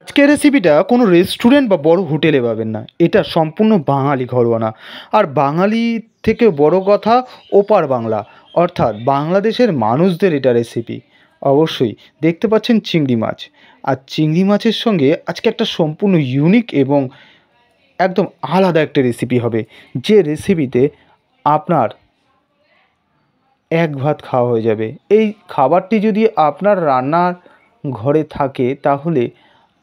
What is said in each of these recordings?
আজকের রেসিপিটা কোনো রেস্টুরেন্ট বা বড় হোটেলে পাবেন না। এটা সম্পূর্ণ বাঙালি ঘরোয়ানা। আর বাঙালি থেকে বড় কথা, ওপার বাংলা অর্থাৎ বাংলাদেশের মানুষদের এটা রেসিপি। অবশ্যই দেখতে পাচ্ছেন চিংড়ি মাছ। আর চিংড়ি মাছের সঙ্গে আজকে একটা সম্পূর্ণ ইউনিক এবং একদম আলাদা একটা রেসিপি হবে, যে রেসিপিতে আপনার এক ভাত খাওয়া হয়ে যাবে। এই খাবারটি যদি আপনার রান্নার ঘরে থাকে তাহলে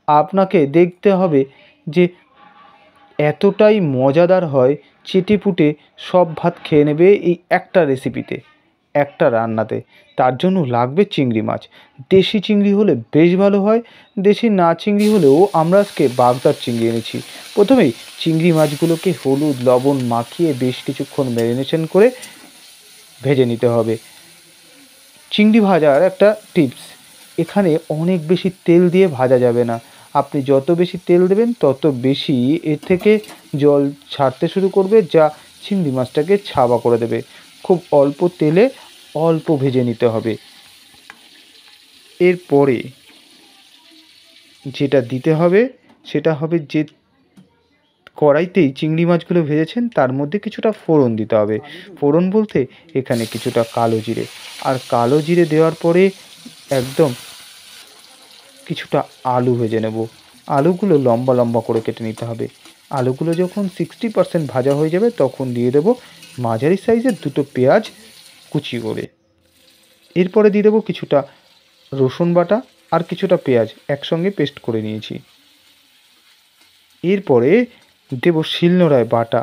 আপনাকে দেখতে হবে যে এতটাই মজাদার হয়, চেটেপুটে সব ভাত খেয়ে নেবে এই একটা রেসিপিতে, একটা রান্নাতে। তার জন্য লাগবে চিংড়ি মাছ। দেশি চিংড়ি হলে বেশ ভালো হয়, দেশি না চিংড়ি হলেও আমরা আজকে বাগদার চিংড়ি এনেছি। প্রথমেই চিংড়ি মাছগুলোকে হলুদ লবণ মাখিয়ে বেশ কিছুক্ষণ ম্যারিনেশন করে ভেজে নিতে হবে। চিংড়ি ভাজার একটা টিপস, এখানে অনেক বেশি তেল দিয়ে ভাজা যাবে না। আপনি যত বেশি তেল দেবেন তত বেশি এর থেকে জল ছাড়তে শুরু করবে, যা চিংড়ি মাছটাকে ছাবা করে দেবে। খুব অল্প তেলে অল্প ভেজে নিতে হবে। এরপরে যেটা দিতে হবে সেটা হবে, যে কড়াইতেই চিংড়ি মাছগুলো ভেজেছেন তার মধ্যে কিছুটা ফোড়ন দিতে হবে। ফোড়ন বলতে এখানে কিছুটা কালো জিরে। আর কালো জিরে দেওয়ার পরে একদম কিছুটা আলু ভেজে নেব। আলুগুলো লম্বা লম্বা করে কেটে নিতে হবে। আলুগুলো যখন 60% ভাজা হয়ে যাবে তখন দিয়ে দেবো মাঝারি সাইজের দুটো পেঁয়াজ কুচি করে। এরপরে দিয়ে দেবো কিছুটা রসুন বাটা আর কিছুটা পেঁয়াজ একসঙ্গে পেস্ট করে নিয়েছি। এরপরে দেবো শিলনোড়ায় বাটা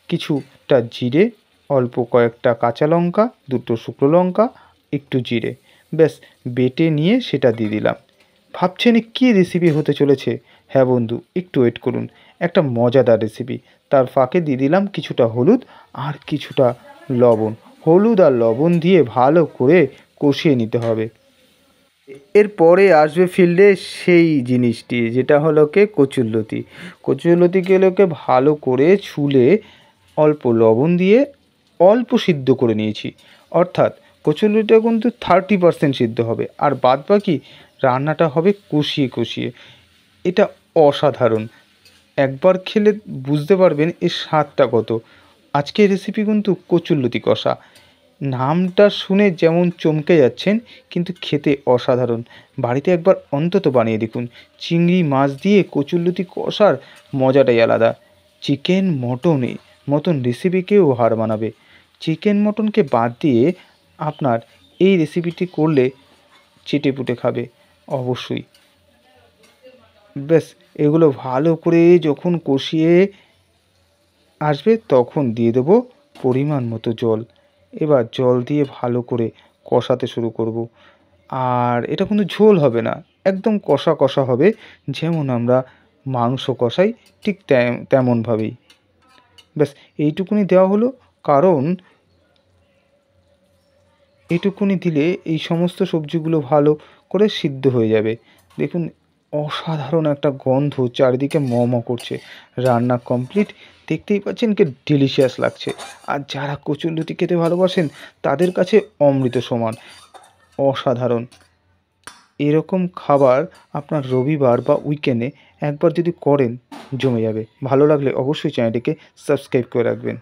কিছুটা জিরে, অল্প কয়েকটা কাঁচা লঙ্কা, দুটো শুকনো লঙ্কা, একটু জিরে, ব্যাস বেটে নিয়ে সেটা দিয়ে দিলাম। ভাবছেন কী রেসিপি হতে চলেছে? হ্যাঁ বন্ধু, একটু ওয়েট করুন, একটা মজাদার রেসিপি। তার ফাঁকে দিয়ে দিলাম কিছুটা হলুদ আর কিছুটা লবণ। হলুদ আর লবণ দিয়ে ভালো করে কষিয়ে নিতে হবে। এরপরে আসবে ফিল্ডে সেই জিনিসটি, যেটা হলো কচুরলতি। কচুরলতিগুলোকে ভালো করে ছুলে অল্প লবণ দিয়ে অল্প সিদ্ধ করে নিয়েছি। অর্থাৎ কচুরলতিটা কিন্তু 30% সিদ্ধ হবে, আর বাদ বাকি রান্নাটা হবে কষিয়ে কষিয়ে। এটা অসাধারণ, একবার খেলে বুঝতে পারবেন এর স্বাদটা কত। আজকের রেসিপি কিন্তু কচুরলতি কষা। নামটা শুনে যেমন চমকে যাচ্ছেন, কিন্তু খেতে অসাধারণ। বাড়িতে একবার অন্তত বানিয়ে দেখুন। চিংড়ি মাছ দিয়ে কচুরলতি কষার মজাটাই আলাদা। চিকেন মটনে মটন রেসিপিকেও হার মানাবে। চিকেন মটনকে বাদ দিয়ে আপনার এই রেসিপিটি করলে চেটেপুটে খাবে অবশ্যই। ব্যাস এগুলো ভালো করে যখন কষিয়ে আসবে তখন দিয়ে দেবো পরিমাণ মতো জল। এবার জল দিয়ে ভালো করে কষাতে শুরু করব। আর এটা কিন্তু ঝোল হবে না, একদম কষা কষা হবে, যেমন আমরা মাংস কষাই ঠিক তেমনভাবেই। ব্যাস এইটুকুনি দেওয়া হলো, কারণ এইটুকুনি দিলে এই সমস্ত সবজিগুলো ভালো করে সিদ্ধ হয়ে যাবে। দেখুন অসাধারণ একটা গন্ধ চারিদিকে ম ম করছে। রান্না কমপ্লিট, দেখতেই পাচ্ছেন কি ডেলিশিয়াস লাগছে। আর যারা কচুরলতি খেতে ভালোবাসেন তাদের কাছে অমৃত সমান, অসাধারণ। এরকম খাবার আপনার রবিবার বা উইকেন্ডে একবার যদি করেন জমে যাবে। ভালো লাগলে অবশ্যই চ্যানেলটিকে সাবস্ক্রাইব করে রাখবেন।